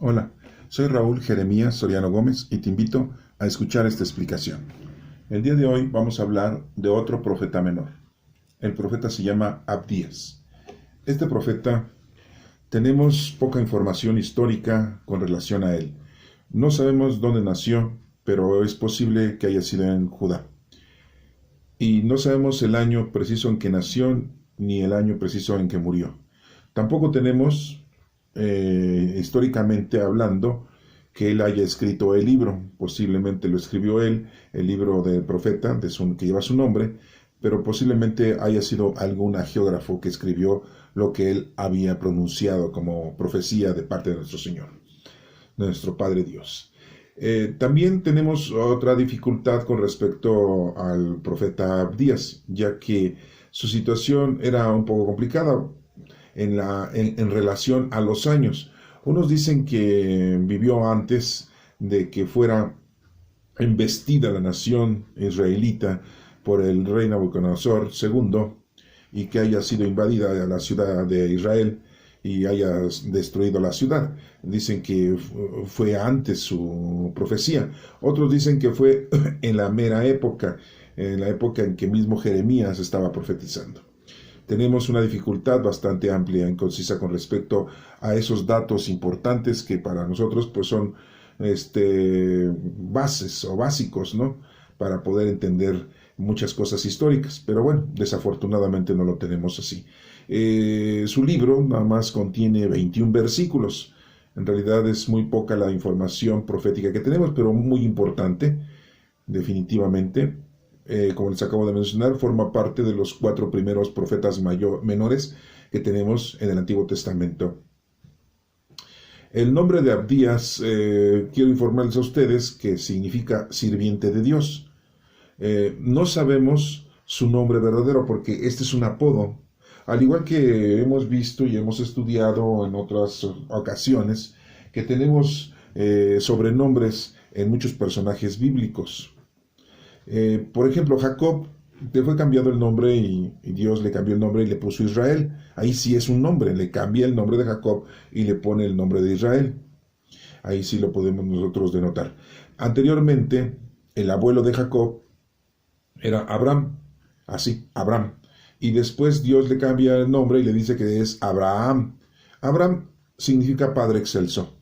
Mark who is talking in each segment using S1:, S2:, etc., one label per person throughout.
S1: Hola, soy Raúl Jeremías Soriano Gómez y te invito a escuchar esta explicación. El día de hoy vamos a hablar de otro profeta menor. El profeta se llama Abdías. Este profeta tenemos poca información histórica con relación a él. No sabemos dónde nació, pero es posible que haya sido en Judá. Y no sabemos el año preciso en que nació ni el año preciso en que murió. Tampoco tenemos, históricamente hablando, que él haya escrito el libro. Posiblemente lo escribió él, el libro del profeta, que lleva su nombre, pero posiblemente haya sido algún geógrafo que escribió lo que él había pronunciado como profecía de parte de nuestro Señor, de nuestro Padre Dios. También tenemos otra dificultad con respecto al profeta Abdías, ya que su situación era un poco complicada en relación a los años. Unos dicen que vivió antes de que fuera embestida la nación israelita por el rey Nabucodonosor II y que haya sido invadida la ciudad de Israel y haya destruido la ciudad. Dicen que fue antes su profecía. Otros dicen que fue en la mera época, en la época en que mismo Jeremías estaba profetizando. Tenemos una dificultad bastante amplia y concisa con respecto a esos datos importantes que para nosotros pues son bases o básicos, ¿no? Para poder entender muchas cosas históricas. Pero bueno, desafortunadamente no lo tenemos así. Su libro nada más contiene 21 versículos. En realidad es muy poca la información profética que tenemos, pero muy importante, definitivamente. Como les acabo de mencionar, forma parte de los 4 primeros profetas menores que tenemos en el Antiguo Testamento. El nombre de Abdías, quiero informarles a ustedes que significa sirviente de Dios. No sabemos su nombre verdadero porque este es un apodo. Al igual que hemos visto y hemos estudiado en otras ocasiones, que tenemos sobrenombres en muchos personajes bíblicos. Por ejemplo, Jacob le fue cambiado el nombre y Dios le cambió el nombre y le puso Israel. Ahí sí es un nombre, le cambia el nombre de Jacob y le pone el nombre de Israel. Ahí sí lo podemos nosotros denotar. Anteriormente, el abuelo de Jacob era Abraham, así, Abraham. Y después Dios le cambia el nombre y le dice que es Abraham. Abraham significa Padre Excelso.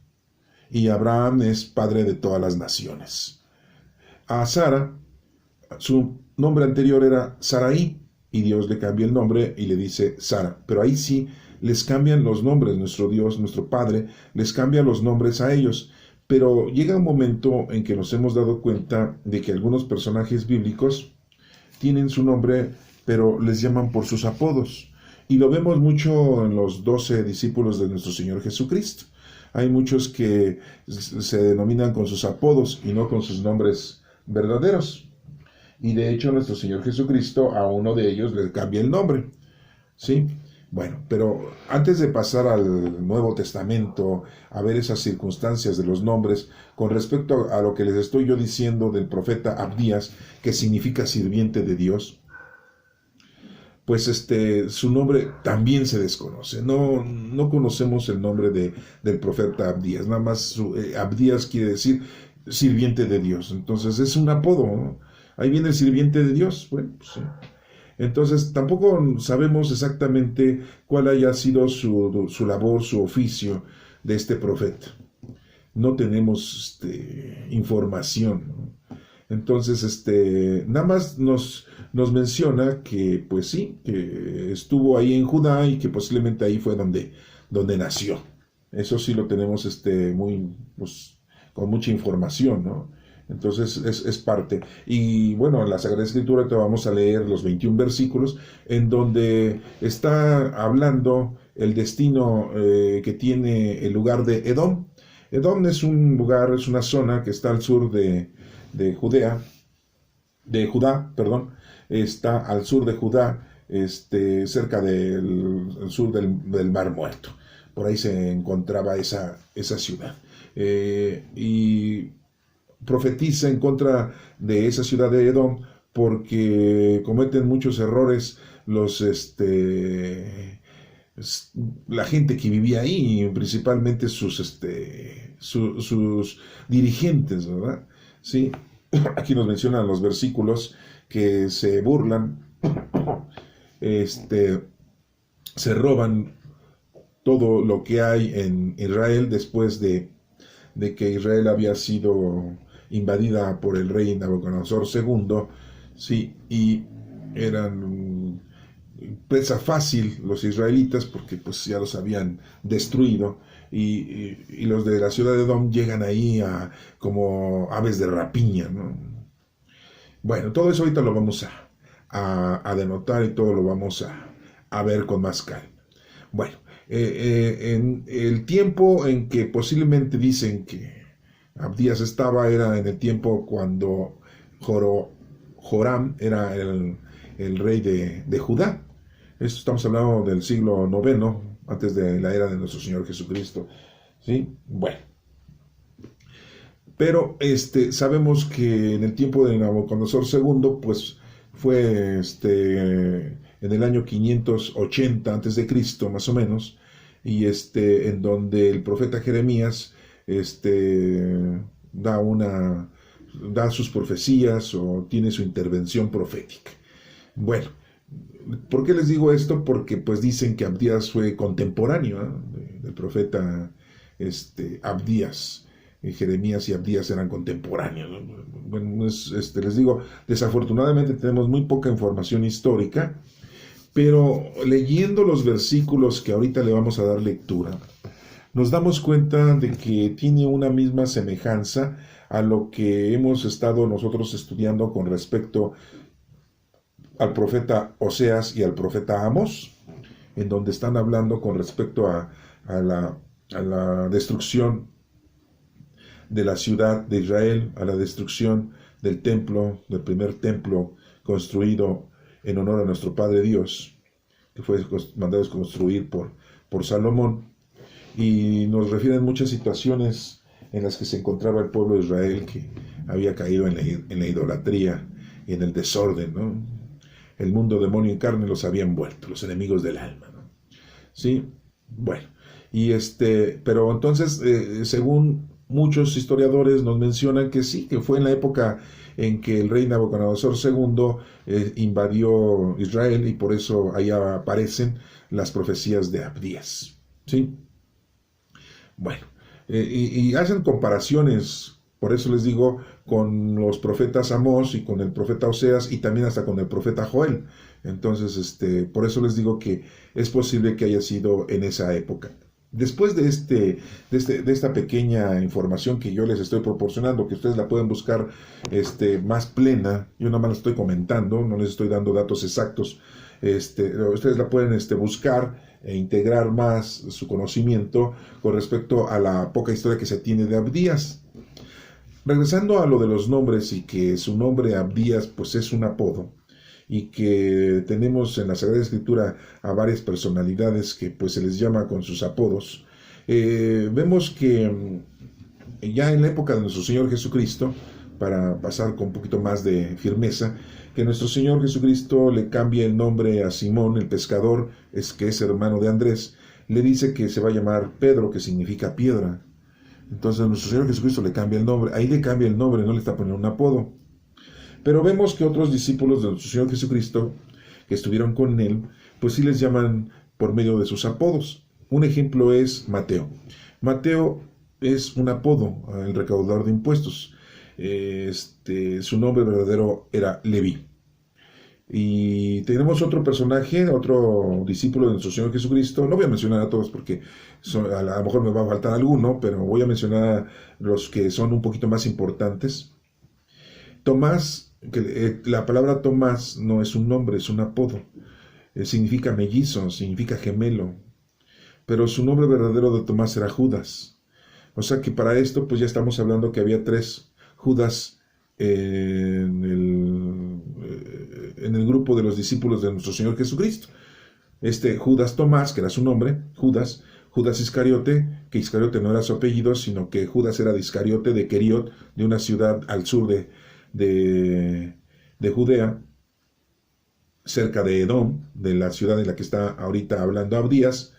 S1: Y Abraham es Padre de todas las naciones. A Sara, su nombre anterior era Sarai, y Dios le cambia el nombre y le dice Sara. Pero ahí sí les cambian los nombres, nuestro Dios, nuestro Padre, les cambia los nombres a ellos. Pero llega un momento en que nos hemos dado cuenta de que algunos personajes bíblicos tienen su nombre, pero les llaman por sus apodos. Y lo vemos mucho en los 12 discípulos de nuestro Señor Jesucristo. Hay muchos que se denominan con sus apodos y no con sus nombres verdaderos. Y de hecho nuestro Señor Jesucristo a uno de ellos le cambia el nombre. ¿Sí? Bueno, pero antes de pasar al Nuevo Testamento, a ver esas circunstancias de los nombres, con respecto a lo que les estoy yo diciendo del profeta Abdías, que significa sirviente de Dios, pues su nombre también se desconoce. No conocemos el nombre del profeta Abdías, nada más Abdías quiere decir sirviente de Dios. Entonces es un apodo, ¿no? Ahí viene el sirviente de Dios. Bueno, pues sí. Entonces tampoco sabemos exactamente cuál haya sido su labor, su oficio de este profeta. No tenemos información, ¿no? Entonces, nada más nos menciona que, pues sí, que estuvo ahí en Judá y que posiblemente ahí fue donde nació. Eso sí lo tenemos muy, pues, con mucha información, ¿no? Entonces es parte. Y bueno, en la Sagrada Escritura te vamos a leer los 21 versículos en donde está hablando el destino que tiene el lugar de Edom. Edom es un lugar, es una zona que está al sur de Judá, perdón, está al sur de Judá, cerca del sur del Mar Muerto. Por ahí se encontraba esa ciudad. Y profetiza en contra de esa ciudad de Edom porque cometen muchos errores la gente que vivía ahí, principalmente sus dirigentes, ¿verdad? Sí, aquí nos mencionan los versículos que se burlan, se roban todo lo que hay en Israel después de que Israel había sido invadida por el rey Nabucodonosor II, sí, y eran presa fácil los israelitas porque pues ya los habían destruido y los de la ciudad de Edom llegan ahí como aves de rapiña, ¿no? Bueno, todo eso ahorita lo vamos a denotar y todo lo vamos a ver con más calma. Bueno, en el tiempo en que posiblemente dicen que Abdías estaba era en el tiempo cuando Joram era el rey de Judá. Esto estamos hablando del siglo noveno, antes de la era de nuestro Señor Jesucristo. ¿Sí? Bueno. Pero sabemos que en el tiempo de Nabucodonosor II, pues fue en el año 580 antes de Cristo, más o menos, y en donde el profeta Jeremías da sus profecías o tiene su intervención profética. Bueno, ¿por qué les digo esto? Porque pues dicen que Abdías fue contemporáneo del profeta Abdías. Jeremías y Abdías eran contemporáneos, ¿no? Bueno, les digo, desafortunadamente tenemos muy poca información histórica, pero leyendo los versículos que ahorita le vamos a dar lectura, nos damos cuenta de que tiene una misma semejanza a lo que hemos estado nosotros estudiando con respecto al profeta Oseas y al profeta Amós, en donde están hablando con respecto a la destrucción de la ciudad de Israel, a la destrucción del templo, del primer templo construido en honor a nuestro Padre Dios, que fue mandado construir por Salomón, y nos refieren muchas situaciones en las que se encontraba el pueblo de Israel que había caído en la idolatría y en el desorden, ¿no? El mundo, demonio y carne los habían vuelto, los enemigos del alma, ¿no? Sí, bueno, pero entonces, según muchos historiadores nos mencionan que sí, que fue en la época en que el rey Nabucodonosor II invadió Israel y por eso allá aparecen las profecías de Abdías. ¿Sí? Bueno, y hacen comparaciones, por eso les digo, con los profetas Amós y con el profeta Oseas y también hasta con el profeta Joel. Entonces, por eso les digo que es posible que haya sido en esa época. Después de esta pequeña información que yo les estoy proporcionando, que ustedes la pueden buscar más plena, yo nada más la estoy comentando, no les estoy dando datos exactos, ustedes la pueden buscar e integrar más su conocimiento con respecto a la poca historia que se tiene de Abdías. Regresando a lo de los nombres y que su nombre Abdías pues es un apodo, y que tenemos en la Sagrada Escritura a varias personalidades que pues se les llama con sus apodos, vemos que ya en la época de nuestro Señor Jesucristo, para pasar con un poquito más de firmeza, que nuestro Señor Jesucristo le cambia el nombre a Simón, el pescador, que es hermano de Andrés, le dice que se va a llamar Pedro, que significa piedra. Entonces nuestro Señor Jesucristo le cambia el nombre, ahí le cambia el nombre, no le está poniendo un apodo. Pero vemos que otros discípulos de nuestro Señor Jesucristo que estuvieron con él, pues sí les llaman por medio de sus apodos. Un ejemplo es Mateo. Mateo es un apodo, el recaudador de impuestos. Su nombre verdadero era Leví. Y tenemos otro personaje, otro discípulo de nuestro Señor Jesucristo. No voy a mencionar a todos porque a lo mejor me va a faltar alguno, pero voy a mencionar los que son un poquito más importantes. Tomás, que la palabra Tomás no es un nombre, es un apodo. Significa mellizo, significa gemelo. Pero su nombre verdadero de Tomás era Judas. O sea que para esto pues ya estamos hablando que había 3 Judas en el grupo de los discípulos de nuestro Señor Jesucristo. Judas Tomás, que era su nombre, Judas Iscariote, que Iscariote no era su apellido, sino que Judas era de Iscariote, de Queriot, de una ciudad al sur de Judea, cerca de Edom, de la ciudad en la que está ahorita hablando Abdías.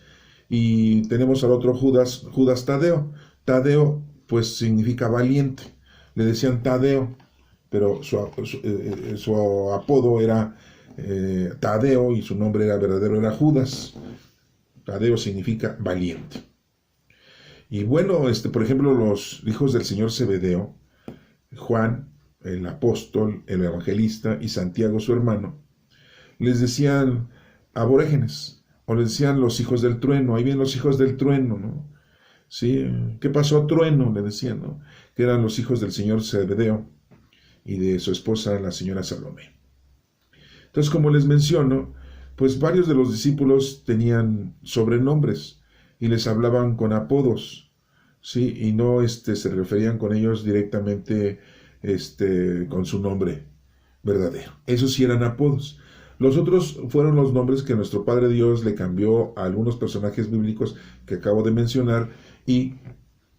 S1: Y tenemos al otro Judas Tadeo. Tadeo pues significa valiente. Le decían Tadeo, pero su apodo era Tadeo y su nombre era verdadero, era Judas. Tadeo significa valiente. Y bueno, por ejemplo, los hijos del señor Zebedeo, Juan, el apóstol, el evangelista, y Santiago, su hermano, les decían aborígenes, o les decían los hijos del trueno. Ahí vienen los hijos del trueno, ¿no? ¿Sí? ¿Qué pasó, trueno? Le decían, ¿no? Que eran los hijos del señor Zebedeo y de su esposa, la señora Salomé. Entonces, como les menciono, pues varios de los discípulos tenían sobrenombres y les hablaban con apodos, ¿sí? Y no se referían con ellos directamente con su nombre verdadero. Esos sí eran apodos. Los otros fueron los nombres que nuestro Padre Dios le cambió a algunos personajes bíblicos que acabo de mencionar, y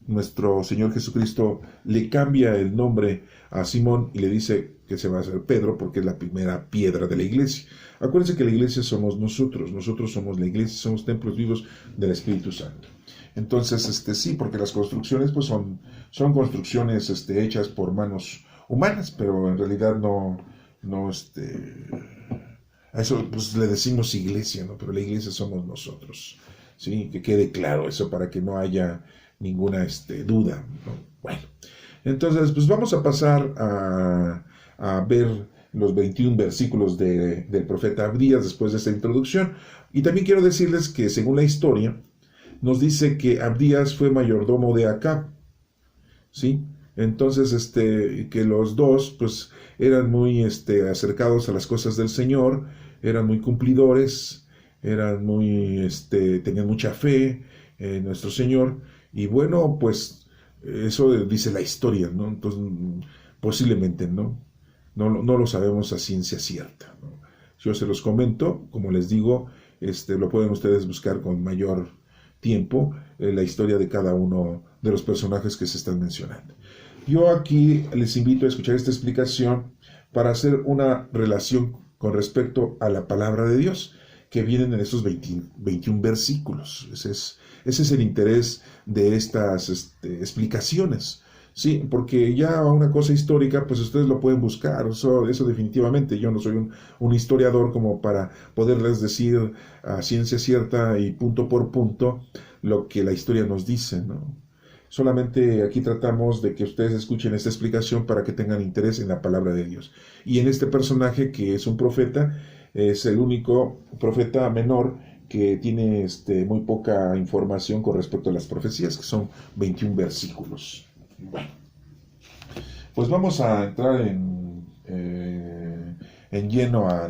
S1: nuestro Señor Jesucristo le cambia el nombre a Simón y le dice que se va a hacer Pedro porque es la primera piedra de la iglesia. Acuérdense que la iglesia somos nosotros somos la iglesia, somos templos vivos del Espíritu Santo. Entonces, sí, porque las construcciones pues son construcciones hechas por manos humanas, pero en realidad a eso pues le decimos iglesia, ¿no? Pero la iglesia somos nosotros, ¿sí? Que quede claro eso para que no haya ninguna duda, ¿no? Bueno, entonces pues vamos a pasar a ver los 21 versículos del profeta Abdías después de esta introducción. Y también quiero decirles que según la historia, nos dice que Abdías fue mayordomo de Acab, ¿sí? Entonces, que los dos, pues, eran muy acercados a las cosas del Señor, eran muy cumplidores, tenían mucha fe en nuestro Señor, y bueno, pues, eso dice la historia, ¿no? Entonces, posiblemente, ¿no? No lo sabemos a ciencia cierta, ¿no? Yo se los comento, como les digo, lo pueden ustedes buscar con mayor tiempo, la historia de cada uno de los personajes que se están mencionando. Yo aquí les invito a escuchar esta explicación para hacer una relación con respecto a la palabra de Dios que vienen en estos 21 versículos. Ese es el interés de estas explicaciones. Sí, porque ya una cosa histórica, pues ustedes lo pueden buscar, eso definitivamente. Yo no soy un historiador como para poderles decir a ciencia cierta y punto por punto lo que la historia nos dice, ¿no? Solamente aquí tratamos de que ustedes escuchen esta explicación para que tengan interés en la palabra de Dios. Y en este personaje que es un profeta, es el único profeta menor que tiene muy poca información con respecto a las profecías, que son 21 versículos. Bueno, pues vamos a entrar en lleno a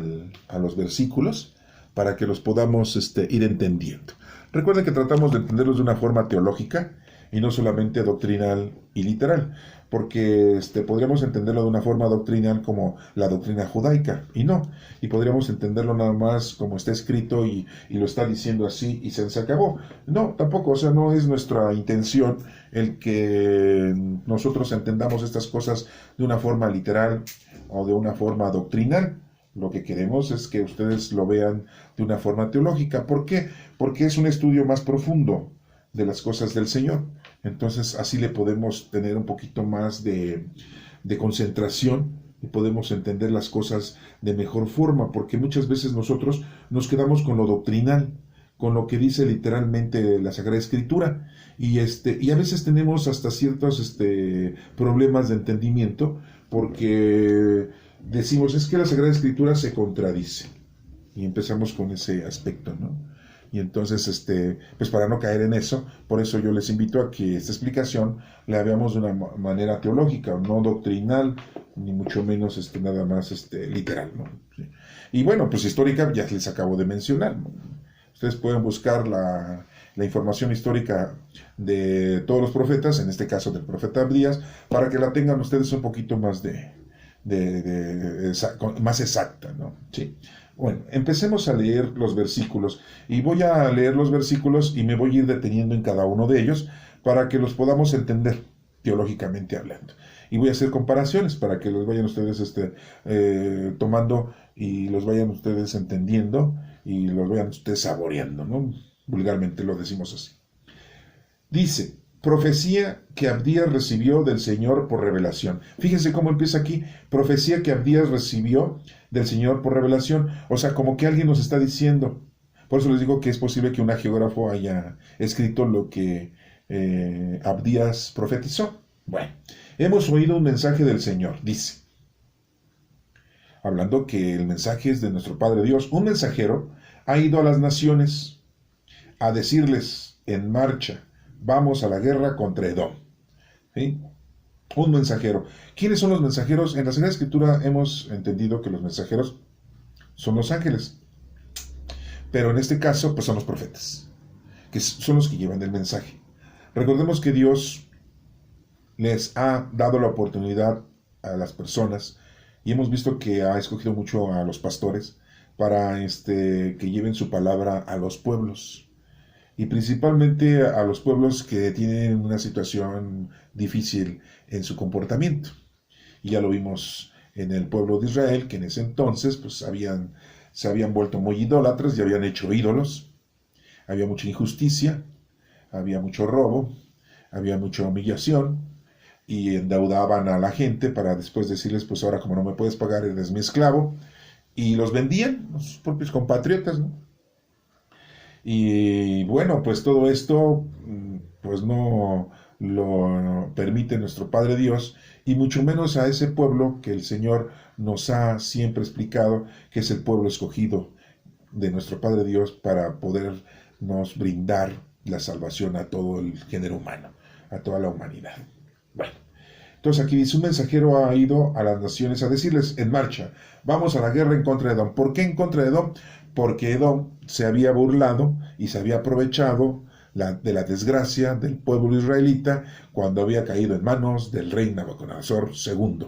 S1: los versículos para que los podamos ir entendiendo. Recuerden que tratamos de entenderlos de una forma teológica y no solamente doctrinal y literal, porque podríamos entenderlo de una forma doctrinal como la doctrina judaica, y no, y podríamos entenderlo nada más como está escrito y lo está diciendo así y se acabó. No, tampoco, o sea, no es nuestra intención el que nosotros entendamos estas cosas de una forma literal o de una forma doctrinal. Lo que queremos es que ustedes lo vean de una forma teológica. ¿Por qué? Porque es un estudio más profundo de las cosas del Señor. Entonces así le podemos tener un poquito más de concentración y podemos entender las cosas de mejor forma, porque muchas veces nosotros nos quedamos con lo doctrinal, con lo que dice literalmente la Sagrada Escritura, y a veces tenemos hasta ciertos problemas de entendimiento, porque decimos, es que la Sagrada Escritura se contradice, y empezamos con ese aspecto, ¿no? Y entonces, pues para no caer en eso, por eso yo les invito a que esta explicación la veamos de una manera teológica, no doctrinal, ni mucho menos nada más literal, ¿no? ¿Sí? Y bueno, pues histórica ya les acabo de mencionar, ¿no? Ustedes pueden buscar la información histórica de todos los profetas, en este caso del profeta Abdías, para que la tengan ustedes un poquito más más exacta, ¿no? Sí. Bueno, empecemos a leer los versículos, y voy a leer los versículos y me voy a ir deteniendo en cada uno de ellos para que los podamos entender teológicamente hablando. Y voy a hacer comparaciones para que los vayan ustedes tomando y los vayan ustedes entendiendo y los vayan ustedes saboreando, ¿no? Vulgarmente lo decimos así. Dice, Profecía que Abdías recibió del Señor por revelación. Fíjense cómo empieza aquí. Profecía que Abdías recibió del Señor por revelación. O sea, como que alguien nos está diciendo. Por eso les digo que es posible que un geógrafo haya escrito lo que Abdías profetizó. Bueno, hemos oído un mensaje del Señor, dice. Hablando que el mensaje es de nuestro Padre Dios. Un mensajero ha ido a las naciones a decirles en marcha, vamos a la guerra contra Edom. ¿Sí? Un mensajero. ¿Quiénes son los mensajeros? En la Sagrada Escritura hemos entendido que los mensajeros son los ángeles. Pero en este caso, pues son los profetas, que son los que llevan el mensaje. Recordemos que Dios les ha dado la oportunidad a las personas, y hemos visto que ha escogido mucho a los pastores para que lleven su palabra a los pueblos. Y principalmente a los pueblos que tienen una situación difícil en su comportamiento. Y ya lo vimos en el pueblo de Israel, que en ese entonces pues, se habían vuelto muy idólatras y habían hecho ídolos. Había mucha injusticia, había mucho robo, había mucha humillación, y endeudaban a la gente para después decirles, pues ahora como no me puedes pagar, eres mi esclavo. Y los vendían, los propios compatriotas, ¿no? Y bueno, pues todo esto pues no lo permite nuestro Padre Dios, y mucho menos a ese pueblo que el Señor nos ha siempre explicado que es el pueblo escogido de nuestro Padre Dios para podernos brindar la salvación a todo el género humano, a toda la humanidad. Bueno, entonces aquí dice, un mensajero ha ido a las naciones a decirles, en marcha, vamos a la guerra en contra de Edom. ¿Por qué en contra de Edom? Porque Edom se había burlado y se había aprovechado de la desgracia del pueblo israelita cuando había caído en manos del rey Nabucodonosor II.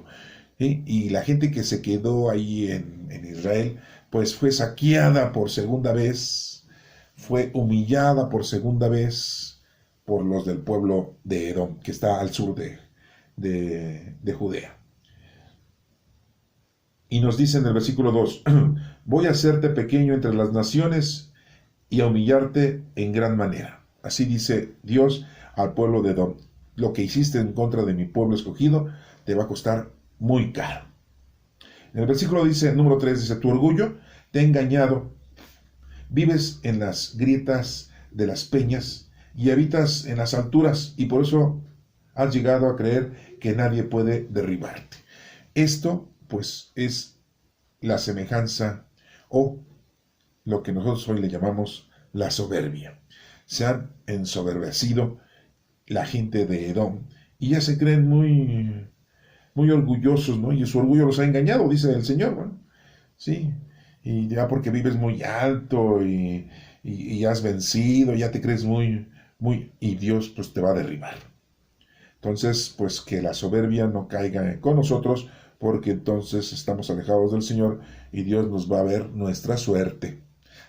S1: Y la gente que se quedó ahí en Israel, pues fue saqueada por segunda vez, fue humillada por segunda vez por los del pueblo de Edom, que está al sur de Judea. Y nos dice en el versículo 2, voy a hacerte pequeño entre las naciones y a humillarte en gran manera. Así dice Dios al pueblo de Edom. Lo que hiciste en contra de mi pueblo escogido te va a costar muy caro. En el versículo número 3 dice, tu orgullo te ha engañado, vives en las grietas de las peñas y habitas en las alturas, y por eso has llegado a creer que nadie puede derribarte. Esto pues es la semejanza o lo que nosotros hoy le llamamos la soberbia. Se han ensoberbecido la gente de Edom y ya se creen muy, muy orgullosos, ¿no? Y su orgullo los ha engañado, dice el Señor, bueno, sí, y ya porque vives muy alto y has vencido, ya te crees muy, y Dios pues te va a derribar. Entonces, pues que la soberbia no caiga con nosotros, porque entonces estamos alejados del Señor y Dios nos va a ver nuestra suerte.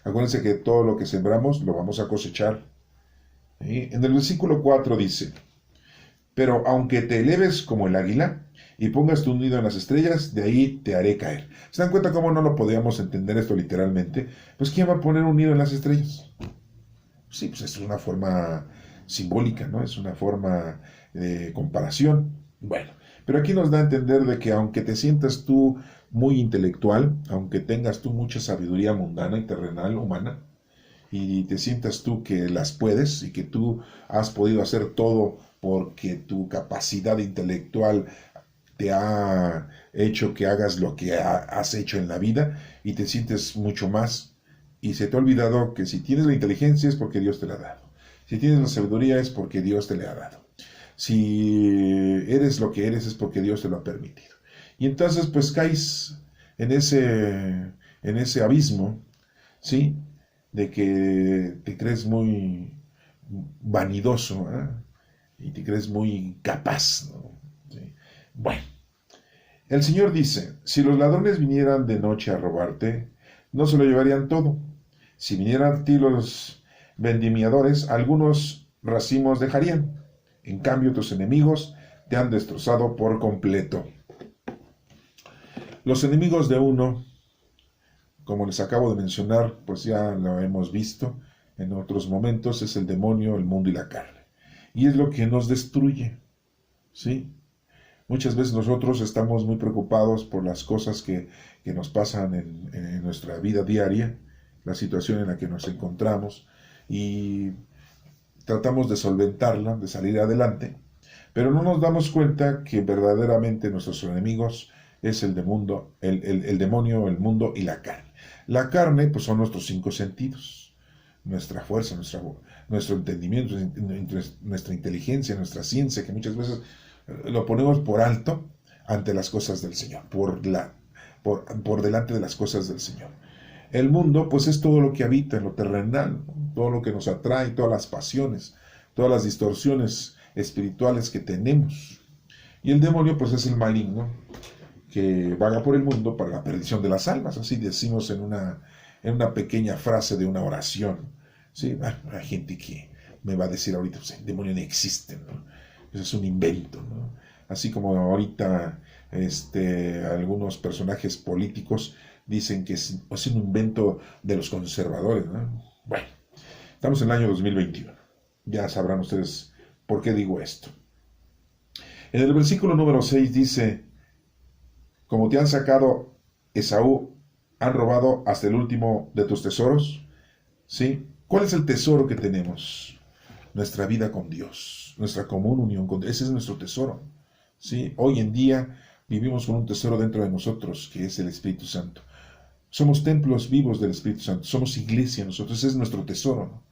S1: Acuérdense que todo lo que sembramos lo vamos a cosechar. ¿Sí? En el versículo 4 dice, pero aunque te eleves como el águila y pongas tu nido en las estrellas, de ahí te haré caer. ¿Se dan cuenta cómo no lo podíamos entender esto literalmente? Pues ¿quién va a poner un nido en las estrellas? Sí, pues es una forma simbólica, ¿no? Es una forma de comparación. Bueno, pero aquí nos da a entender de que aunque te sientas tú muy intelectual, aunque tengas tú mucha sabiduría mundana y terrenal, humana, y te sientas tú que las puedes y que tú has podido hacer todo porque tu capacidad intelectual te ha hecho que hagas lo que has hecho en la vida y te sientes mucho más, y se te ha olvidado que si tienes la inteligencia es porque Dios te la ha dado. Si tienes la sabiduría es porque Dios te la ha dado. Si eres lo que eres es porque Dios te lo ha permitido. Y entonces pues caes en ese abismo, ¿sí? De que te crees muy vanidoso, ¿eh? Y te crees muy capaz, ¿no? ¿Sí? Bueno, el Señor dice, si los ladrones vinieran de noche a robarte, no se lo llevarían todo. Si vinieran a ti los vendimiadores, algunos racimos dejarían. En cambio, tus enemigos te han destrozado por completo. Los enemigos de uno, como les acabo de mencionar, pues ya lo hemos visto en otros momentos, es el demonio, el mundo y la carne. y es lo que nos destruye, ¿sí? Muchas veces nosotros estamos muy preocupados por las cosas que nos pasan en nuestra vida diaria, la situación en la que nos encontramos, y tratamos de solventarla, de salir adelante, pero no nos damos cuenta que verdaderamente nuestros enemigos es el demonio, el mundo y la carne. La carne, pues son nuestros 5 sentidos, nuestra fuerza, nuestro entendimiento, nuestra inteligencia, nuestra ciencia, que muchas veces lo ponemos por alto ante las cosas del Señor, por delante de las cosas del Señor. El mundo, pues es todo lo que habita en lo terrenal, todo lo que nos atrae, todas las pasiones, todas las distorsiones espirituales que tenemos. Y el demonio, pues es el maligno que vaga por el mundo para la perdición de las almas, así decimos en una pequeña frase de una oración. ¿Sí? Hay gente que me va a decir ahorita, pues, el demonio no existe, ¿no? Eso es un invento, ¿no? Así como ahorita algunos personajes políticos dicen que es un invento de los conservadores, ¿no? Bueno, estamos en el año 2021. Ya sabrán ustedes por qué digo esto. En el versículo número 6 dice: como te han sacado Esaú, han robado hasta el último de tus tesoros. ¿Sí? ¿Cuál es el tesoro que tenemos? Nuestra vida con Dios, nuestra común unión con Dios. Ese es nuestro tesoro. ¿Sí? Hoy en día vivimos con un tesoro dentro de nosotros, que es el Espíritu Santo. Somos templos vivos del Espíritu Santo, somos iglesia nosotros, ese es nuestro tesoro, ¿no?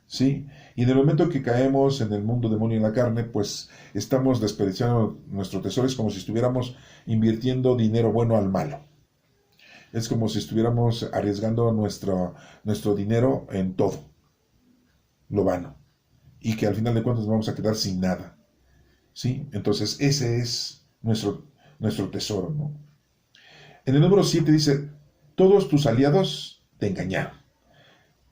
S1: ¿Sí? Y en el momento que caemos en el mundo demonio y en la carne, pues estamos desperdiciando nuestro tesoro. Es como si estuviéramos invirtiendo dinero bueno al malo. Es como si estuviéramos arriesgando nuestro dinero en todo lo vano, y que al final de cuentas nos vamos a quedar sin nada. ¿Sí? Entonces ese es nuestro tesoro, ¿no? En el número 7 dice: todos tus aliados te engañaron,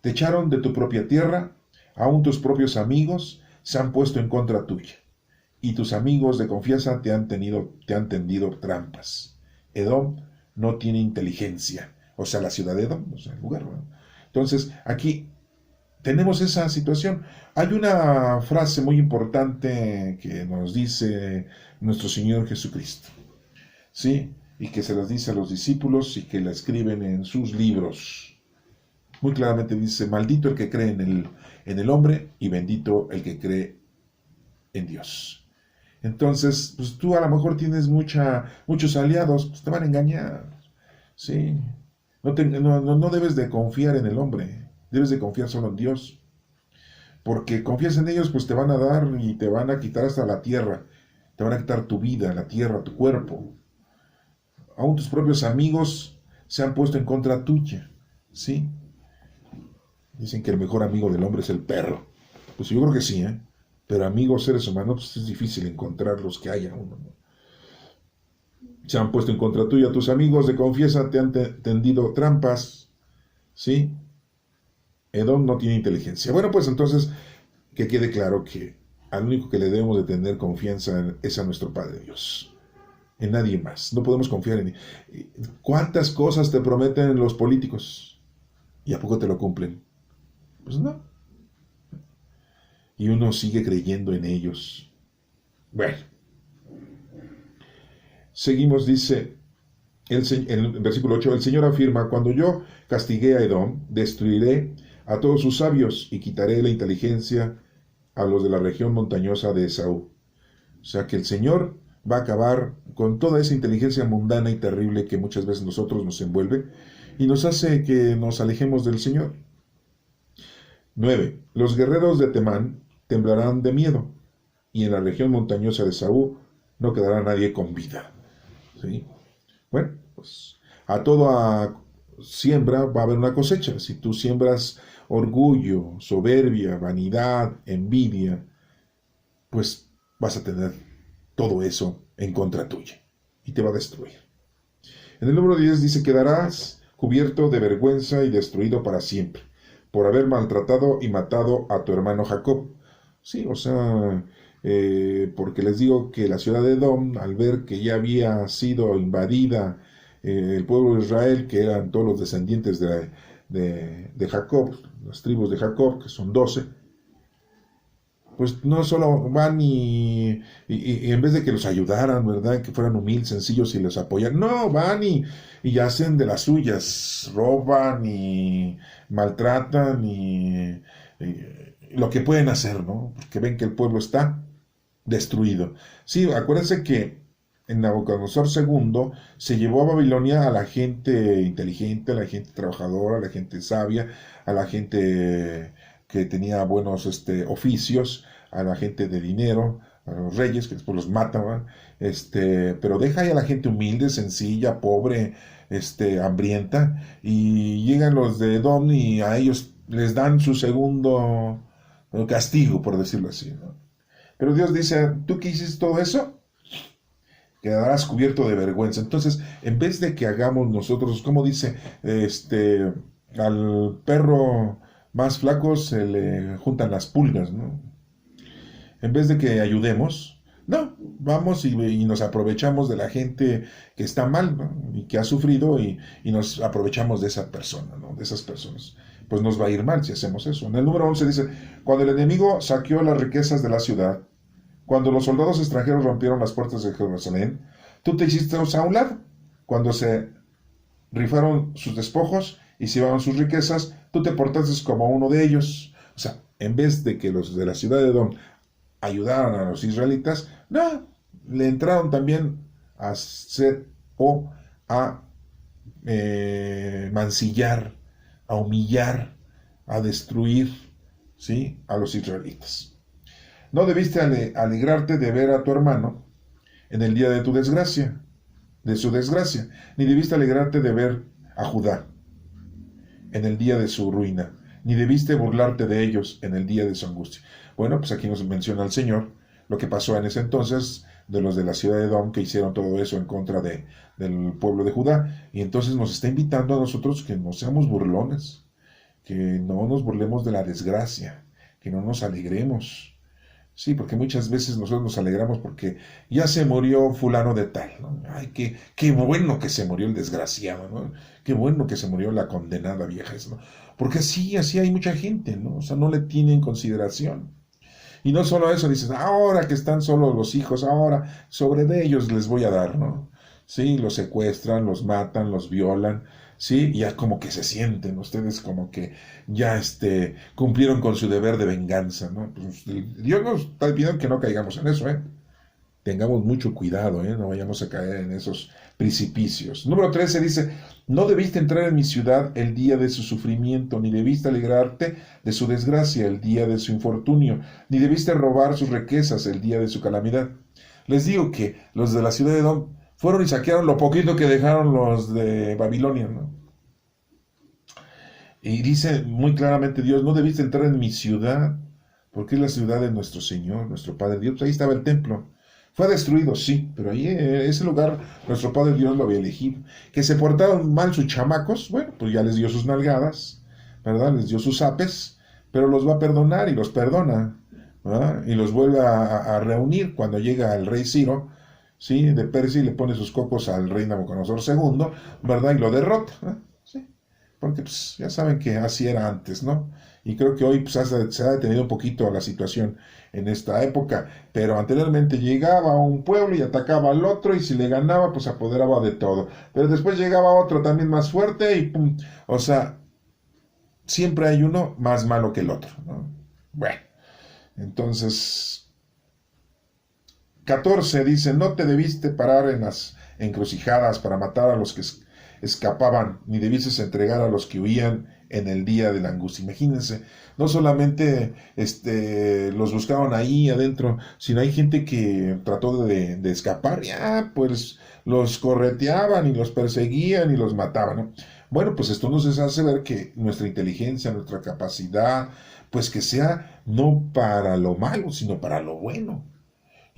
S1: te echaron de tu propia tierra, aún tus propios amigos se han puesto en contra tuya, y tus amigos de confianza te han tendido trampas. Edom no tiene inteligencia, o sea, la ciudad de Edom, o sea, el lugar, ¿no? Entonces, aquí tenemos esa situación. Hay una frase muy importante que nos dice nuestro Señor Jesucristo, ¿sí? Y que se las dice a los discípulos y que la escriben en sus libros. Muy claramente dice: maldito el que cree en el hombre y bendito el que cree en Dios. Entonces, pues tú a lo mejor tienes muchos aliados, pues te van a engañar, ¿sí? No debes de confiar en el hombre, debes de confiar solo en Dios. Porque confías en ellos, pues te van a dar y te van a quitar hasta la tierra. Te van a quitar tu vida, la tierra, tu cuerpo. Aún tus propios amigos se han puesto en contra tuya, ¿sí? Dicen que el mejor amigo del hombre es el perro. Pues yo creo que sí, ¿eh? Pero amigos, seres humanos, pues es difícil encontrar los que haya uno, ¿no? Se han puesto en contra tuya, tus amigos de confianza te han tendido trampas, ¿sí? Edom no tiene inteligencia. Bueno, pues entonces, que quede claro que al único que le debemos de tener confianza es a nuestro Padre Dios. En nadie más. No podemos confiar en él. ¿Cuántas cosas te prometen los políticos? ¿Y a poco te lo cumplen? Pues no. Y uno sigue creyendo en ellos. Bueno. Seguimos, dice en el versículo 8, el Señor afirma: cuando yo castigué a Edom, destruiré a todos sus sabios y quitaré la inteligencia a los de la región montañosa de Esaú. O sea que el Señor va a acabar con toda esa inteligencia mundana y terrible que muchas veces nosotros nos envuelve y nos hace que nos alejemos del Señor. 9. Los guerreros de Temán temblarán de miedo, y en la región montañosa de Esaú no quedará nadie con vida. ¿Sí? Bueno, pues a toda siembra va a haber una cosecha. Si tú siembras orgullo, soberbia, vanidad, envidia, pues vas a tener todo eso en contra tuya y te va a destruir. En el número 10 dice: quedarás cubierto de vergüenza y destruido para siempre, por haber maltratado y matado a tu hermano Jacob. Sí, o sea, porque les digo que la ciudad de Edom, al ver que ya había sido invadida el pueblo de Israel, que eran todos los descendientes de Jacob, las tribus de Jacob, que son 12, pues no solo van y en vez de que los ayudaran, ¿verdad? Que fueran humildes, sencillos y los apoyan, no, van y hacen de las suyas, roban y maltratan y lo que pueden hacer, ¿no? Porque ven que el pueblo está destruido. Sí, acuérdense que en Nabucodonosor II se llevó a Babilonia a la gente inteligente, a la gente trabajadora, a la gente sabia, a la gente que tenía buenos oficios, a la gente de dinero, a los reyes que después los mataban, pero deja ahí a la gente humilde, sencilla, pobre, hambrienta, y llegan los de Edom y a ellos les dan su segundo castigo, por decirlo así, ¿no? Pero Dios dice, tú que hiciste todo eso, quedarás cubierto de vergüenza. Entonces, en vez de que hagamos nosotros, como dice, al perro más flaco se le juntan las pulgas, ¿no? En vez de que ayudemos, no, vamos y nos aprovechamos de la gente que está mal, ¿no? Y que ha sufrido y nos aprovechamos de esa persona, ¿no? De esas personas. Pues nos va a ir mal si hacemos eso. En el número 11 dice, cuando el enemigo saqueó las riquezas de la ciudad, cuando los soldados extranjeros rompieron las puertas de Jerusalén, tú te hiciste a un lado. Cuando se rifaron sus despojos y se llevaban sus riquezas, tú te portaste como uno de ellos. O sea, en vez de que los de la ciudad de Edom ayudaran a los israelitas, no, le entraron también a hacer o a mancillar, a humillar, a destruir, ¿sí?, a los israelitas. No debiste alegrarte de ver a tu hermano en el día de tu desgracia, de su desgracia, ni debiste alegrarte de ver a Judá en el día de su ruina, ni debiste burlarte de ellos en el día de su angustia. Bueno, pues aquí nos menciona el Señor lo que pasó en ese entonces de los de la ciudad de Edom que hicieron todo eso en contra del pueblo de Judá, y entonces nos está invitando a nosotros que no seamos burlones, que no nos burlemos de la desgracia, que no nos alegremos. Sí, porque muchas veces nosotros nos alegramos porque ya se murió fulano de tal, ¿no? Ay, qué bueno que se murió el desgraciado, ¿no? Qué bueno que se murió la condenada vieja, ¿no? Porque así hay mucha gente, ¿no? O sea, no le tienen consideración. Y no solo eso, dices, ahora que están solos los hijos, ahora sobre de ellos les voy a dar, ¿no? Sí, los secuestran, los matan, los violan, sí, y ya como que se sienten ustedes como que ya cumplieron con su deber de venganza, ¿no? Pues, Dios nos está pidiendo que no caigamos en eso, ¿eh? Tengamos mucho cuidado, ¿eh? No vayamos a caer en esos precipicios. Número 13 dice, no debiste entrar en mi ciudad el día de su sufrimiento, ni debiste alegrarte de su desgracia el día de su infortunio, ni debiste robar sus riquezas el día de su calamidad. Les digo que los de la ciudad de Edom fueron y saquearon lo poquito que dejaron los de Babilonia, ¿no? Y dice muy claramente Dios, no debiste entrar en mi ciudad, porque es la ciudad de nuestro Señor, nuestro Padre Dios. Ahí estaba el templo. Fue destruido, sí, pero ahí en ese lugar nuestro Padre Dios lo había elegido. Que se portaron mal sus chamacos, bueno, pues ya les dio sus nalgadas, ¿verdad? Les dio sus apes, pero los va a perdonar y los perdona, ¿verdad? Y los vuelve a reunir cuando llega el rey Ciro, ¿sí?, de Persia, y le pone sus cocos al rey Nabucodonosor II, ¿verdad? Y lo derrota, ¿eh? Sí, porque pues ya saben que así era antes, ¿no? Y creo que hoy pues, se ha detenido un poquito la situación en esta época, pero anteriormente llegaba a un pueblo y atacaba al otro, y si le ganaba, pues apoderaba de todo. Pero después llegaba otro también más fuerte y pum, o sea, siempre hay uno más malo que el otro, ¿no? Bueno, entonces, 14 dice, no te debiste parar en las encrucijadas para matar a los que escapaban, ni debiste entregar a los que huían en el día de la angustia. Imagínense, no solamente los buscaban ahí adentro, sino hay gente que trató de escapar, ya pues los correteaban y los perseguían y los mataban, ¿no? Bueno, pues esto nos hace ver que nuestra inteligencia, nuestra capacidad, pues que sea no para lo malo, sino para lo bueno.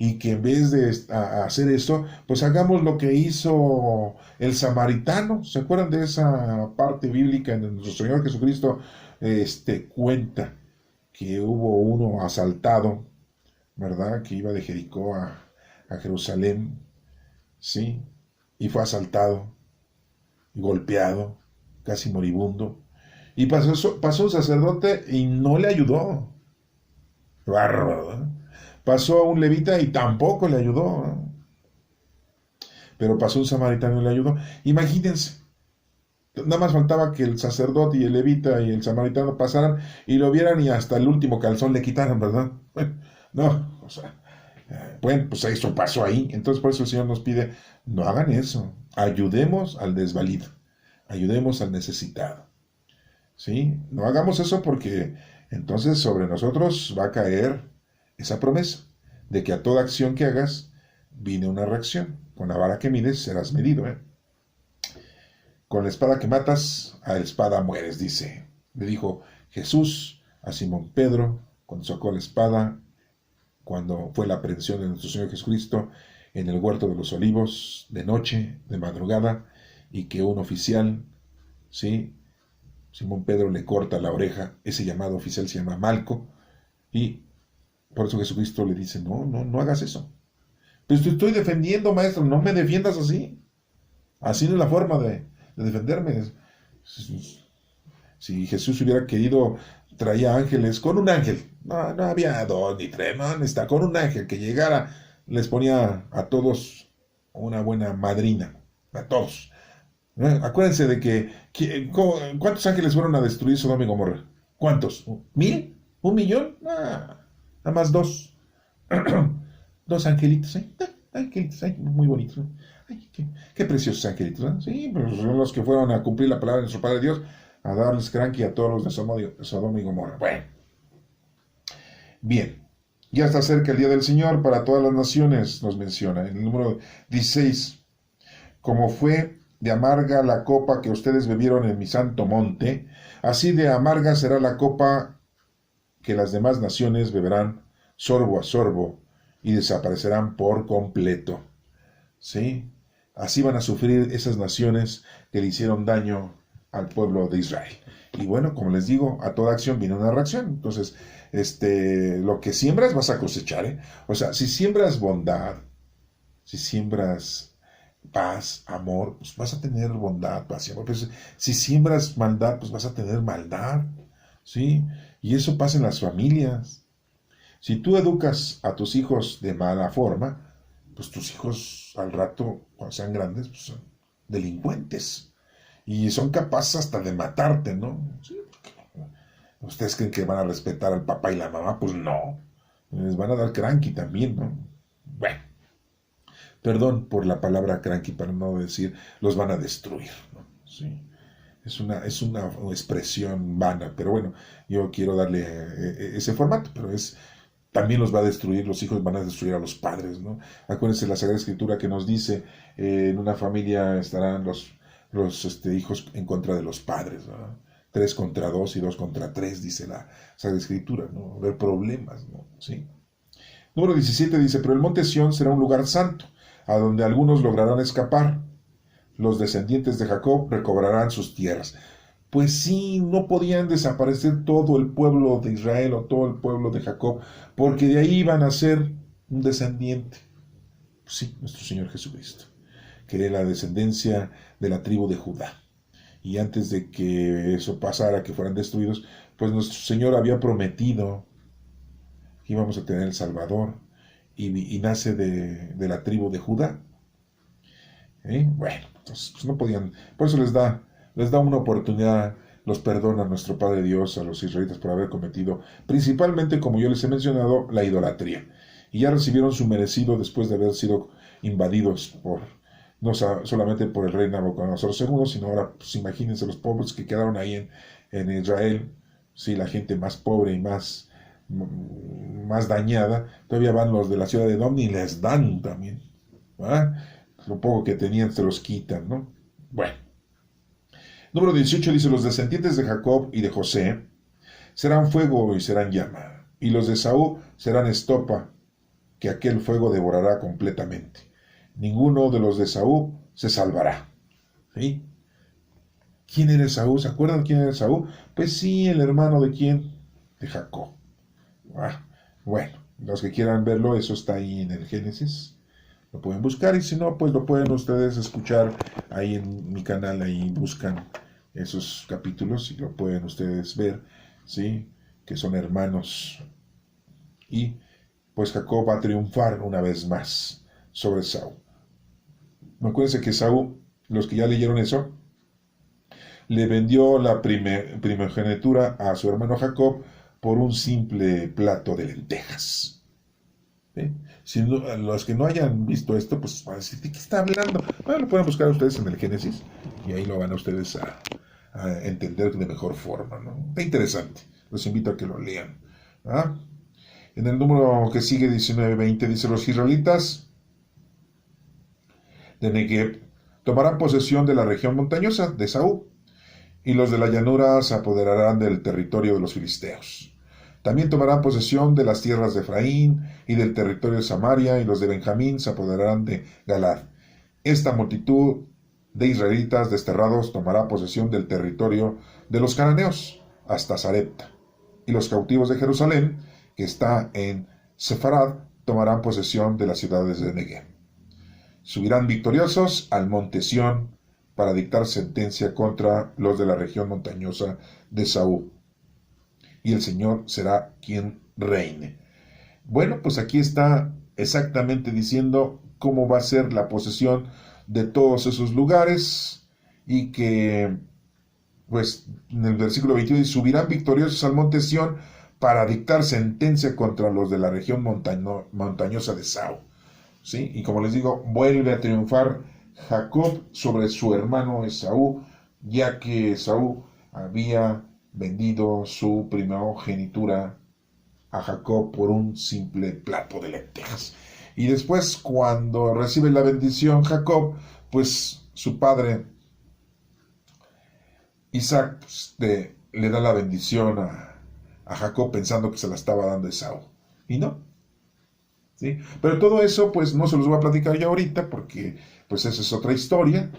S1: Y que en vez de hacer eso, pues hagamos lo que hizo el samaritano. ¿Se acuerdan de esa parte bíblica en nuestro Señor Jesucristo cuenta que hubo uno asaltado, ¿verdad? Que iba de Jericó a Jerusalén, ¿sí? Y fue asaltado y golpeado, casi moribundo. Y pasó un sacerdote y no le ayudó. Bárbaro, ¿eh? Pasó a un levita y tampoco le ayudó, ¿eh? Pero pasó un samaritano y le ayudó. Imagínense, nada más faltaba que el sacerdote y el levita y el samaritano pasaran y lo vieran y hasta el último calzón le quitaran, ¿verdad? No, o sea, bueno, pues eso pasó ahí. Entonces por eso el Señor nos pide, no hagan eso, ayudemos al desvalido, ayudemos al necesitado, ¿sí? No hagamos eso porque entonces sobre nosotros va a caer esa promesa de que a toda acción que hagas viene una reacción. Con la vara que mides serás medido, ¿eh? Con la espada que matas, a la espada mueres, dice. Le dijo Jesús a Simón Pedro cuando sacó la espada, cuando fue la aprehensión de nuestro Señor Jesucristo en el huerto de los olivos, de noche, de madrugada, y que un oficial, ¿sí? Simón Pedro le corta la oreja, ese llamado oficial se llama Malco, y por eso Jesucristo le dice, no hagas eso. Pues te estoy defendiendo, maestro, no me defiendas así. Así no es la forma de defenderme. Si Jesús hubiera querido, traía ángeles con un ángel. No había dos ni tres, no, está con un ángel que llegara, les ponía a todos una buena madrina, a todos. Acuérdense de ¿cuántos ángeles fueron a destruir Sodoma y Gomorra? ¿Cuántos? ¿1,000? ¿1,000,000? Nada más dos. Dos angelitos, ¿eh? Angelitos, muy bonitos. Ay, qué preciosos angelitos, ¿eh? Sí, pues son los que fueron a cumplir la palabra de nuestro Padre Dios, a darles cranky a todos los de Sodoma y Gomorra. Bueno, bien. Ya está cerca el día del Señor para todas las naciones, nos menciona en el número 16. Como fue de amarga la copa que ustedes bebieron en mi santo monte, así de amarga será la copa que las demás naciones beberán sorbo a sorbo y desaparecerán por completo. ¿Sí? Así van a sufrir esas naciones que le hicieron daño al pueblo de Israel. Y bueno, como les digo, a toda acción viene una reacción. Entonces, lo que siembras vas a cosechar, ¿eh? O sea, si siembras bondad, si siembras paz, amor, pues vas a tener bondad, paz y amor. Pues, si siembras maldad, pues vas a tener maldad, ¿sí? Y eso pasa en las familias. Si tú educas a tus hijos de mala forma, pues tus hijos al rato, cuando sean grandes, pues son delincuentes. Y son capaces hasta de matarte, ¿no? Sí. ¿Ustedes creen que van a respetar al papá y la mamá? Pues no. Les van a dar cranky también, ¿no? Bueno. Perdón por la palabra cranky, para no decir, los van a destruir, ¿no? Sí. Es una expresión vana, pero bueno, yo quiero darle ese formato, pero también los va a destruir, los hijos van a destruir a los padres, ¿no? Acuérdense la Sagrada Escritura que nos dice, en una familia estarán los hijos en contra de los padres, ¿no? 3 contra 2 y 2 contra 3, dice la Sagrada Escritura, ¿no? Va a haber problemas, ¿no? ¿Sí? Número 17 dice, pero el monte Sión será un lugar santo, a donde algunos lograrán escapar. Los descendientes de Jacob recobrarán sus tierras. Pues sí, no podían desaparecer todo el pueblo de Israel o todo el pueblo de Jacob, porque de ahí iban a ser un descendiente. Pues sí, nuestro Señor Jesucristo, que era la descendencia de la tribu de Judá. Y antes de que eso pasara, que fueran destruidos, pues nuestro Señor había prometido que íbamos a tener el Salvador, y nace de la tribu de Judá. Bueno, entonces pues no podían, por eso les da una oportunidad, los perdona nuestro Padre Dios a los israelitas por haber cometido, principalmente, como yo les he mencionado, la idolatría. Y ya recibieron su merecido después de haber sido invadidos no solamente por el rey Nabucodonosor II, sino ahora, pues imagínense los pobres que quedaron ahí en Israel, sí, la gente más pobre y más dañada, todavía van los de la ciudad de Edom y les dan también, ¿verdad? Lo poco que tenían se los quitan, ¿no? Bueno. Número 18 dice, los descendientes de Jacob y de José serán fuego y serán llama, y los de Esaú serán estopa, que aquel fuego devorará completamente. Ninguno de los de Esaú se salvará. ¿Sí? ¿Quién era Esaú? ¿Se acuerdan quién era Esaú? Pues sí, el hermano de quién? De Jacob. Bueno, los que quieran verlo, eso está ahí en el Génesis. Lo pueden buscar, y si no, pues lo pueden ustedes escuchar ahí en mi canal, ahí buscan esos capítulos y lo pueden ustedes ver, ¿sí? Que son hermanos y pues Jacob va a triunfar una vez más sobre Esaú. Acuérdense que Esaú, los que ya leyeron eso, le vendió la primogenitura a su hermano Jacob por un simple plato de lentejas. ¿Sí? Si no, los que no hayan visto esto, pues van a decir, ¿de qué está hablando? Bueno, lo pueden buscar ustedes en el Génesis y ahí lo van a ustedes a entender de mejor forma, ¿no? Está interesante. Los invito a que lo lean. ¿Ah? En el número que sigue, 19-20, dice: los israelitas de Negev tomarán posesión de la región montañosa de Esaú, y los de la llanura se apoderarán del territorio de los filisteos. También tomarán posesión de las tierras de Efraín y del territorio de Samaria, y los de Benjamín se apoderarán de Galad. Esta multitud de israelitas desterrados tomará posesión del territorio de los cananeos hasta Sarepta, y los cautivos de Jerusalén, que está en Sefarad, tomarán posesión de las ciudades de Negev. Subirán victoriosos al monte Sión para dictar sentencia contra los de la región montañosa de Esaú, y el Señor será quien reine. Bueno, pues aquí está exactamente diciendo cómo va a ser la posesión de todos esos lugares, y que, pues, en el versículo 21 dice: subirán victoriosos al monte Sión para dictar sentencia contra los de la región montañosa de Esaú. ¿Sí? Y como les digo, vuelve a triunfar Jacob sobre su hermano Esaú, ya que Esaú había vendido su primogenitura a Jacob por un simple plato de lentejas. Y después, cuando recibe la bendición Jacob, pues su padre Isaac le da la bendición a Jacob pensando que se la estaba dando a Esaú. Y no. ¿Sí? Pero todo eso pues no se los voy a platicar ya ahorita, porque pues esa es otra historia,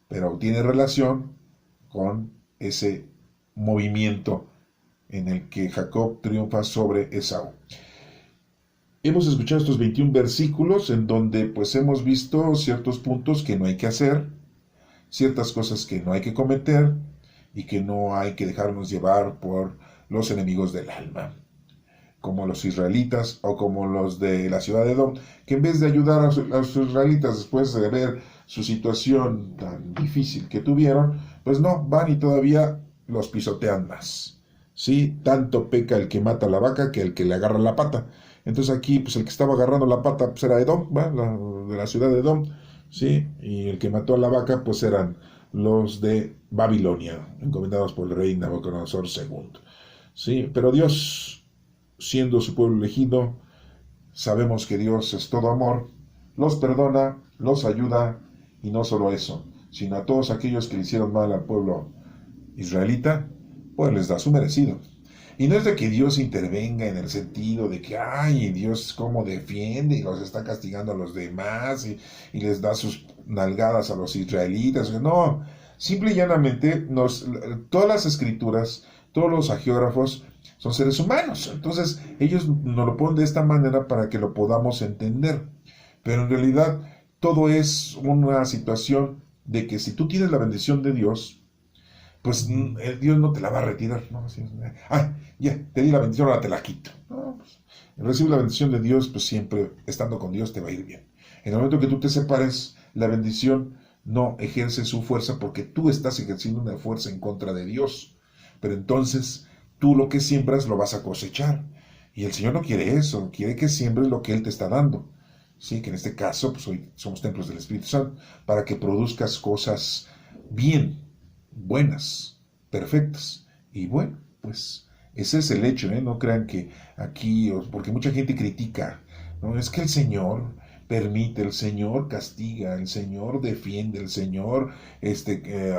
S1: pero tiene relación con ese movimiento en el que Jacob triunfa sobre Esaú. Hemos escuchado estos 21 versículos en donde pues hemos visto ciertos puntos que no hay que hacer, ciertas cosas que no hay que cometer y que no hay que dejarnos llevar por los enemigos del alma, como los israelitas o como los de la ciudad de Edom, que en vez de ayudar a los israelitas después de ver su situación tan difícil que tuvieron, pues no, van y todavía los pisotean más. ¿Sí? Tanto peca el que mata a la vaca que el que le agarra la pata. Entonces aquí, pues el que estaba agarrando la pata pues era Edom, de la ciudad de Edom, ¿sí? Y el que mató a la vaca pues eran los de Babilonia, encomendados por el rey Nabucodonosor II. ¿Sí? Pero Dios, siendo su pueblo elegido, sabemos que Dios es todo amor, los perdona, los ayuda, y no solo eso, sino a todos aquellos que le hicieron mal al pueblo israelita, pues les da su merecido. Y no es de que Dios intervenga en el sentido de que, ay, Dios cómo defiende y los está castigando a los demás y les da sus nalgadas a los israelitas. No, simple y llanamente todas las escrituras, todos los hagiógrafos son seres humanos. Entonces ellos nos lo ponen de esta manera para que lo podamos entender. Pero en realidad todo es una situación de que si tú tienes la bendición de Dios, pues Dios no te la va a retirar, ¿no? Así, ya, te di la bendición, ahora te la quito. No, pues, recibir la bendición de Dios, pues siempre estando con Dios te va a ir bien. En el momento que tú te separes, la bendición no ejerce su fuerza porque tú estás ejerciendo una fuerza en contra de Dios. Pero entonces, tú lo que siembras lo vas a cosechar. Y el Señor no quiere eso, quiere que siembres lo que Él te está dando. Sí, que en este caso, pues hoy somos templos del Espíritu Santo, para que produzcas cosas bien, buenas, perfectas. Y bueno, pues ese es el hecho, ¿eh? No crean que aquí, porque mucha gente critica, ¿no? Es que el Señor permite, el Señor castiga, el Señor defiende, el Señor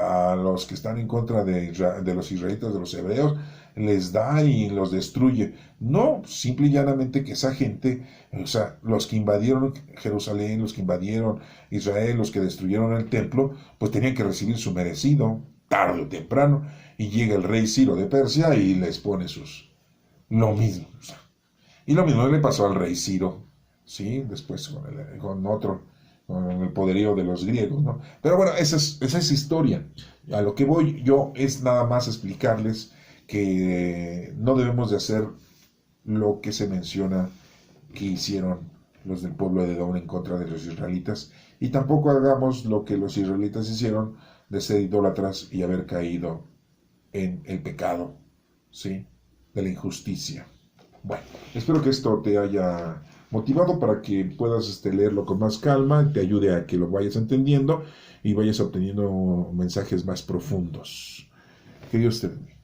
S1: a los que están en contra de los israelitas, de los hebreos, les da y los destruye. No, simple y llanamente que esa gente, o sea, los que invadieron Jerusalén, los que invadieron Israel, los que destruyeron el templo, pues tenían que recibir su merecido, tarde o temprano, y llega el rey Ciro de Persia y les pone lo mismo. O sea, y lo mismo le pasó al rey Ciro, ¿sí? Después con el poderío de los griegos, ¿no? Pero bueno, esa es historia. A lo que voy yo es nada más explicarles que no debemos de hacer lo que se menciona que hicieron los del pueblo de Edom en contra de los israelitas, y tampoco hagamos lo que los israelitas hicieron de ser idólatras y haber caído en el pecado, ¿sí? De la injusticia. Bueno, espero que esto te haya motivado para que puedas leerlo con más calma, te ayude a que lo vayas entendiendo y vayas obteniendo mensajes más profundos. Que Dios te bendiga.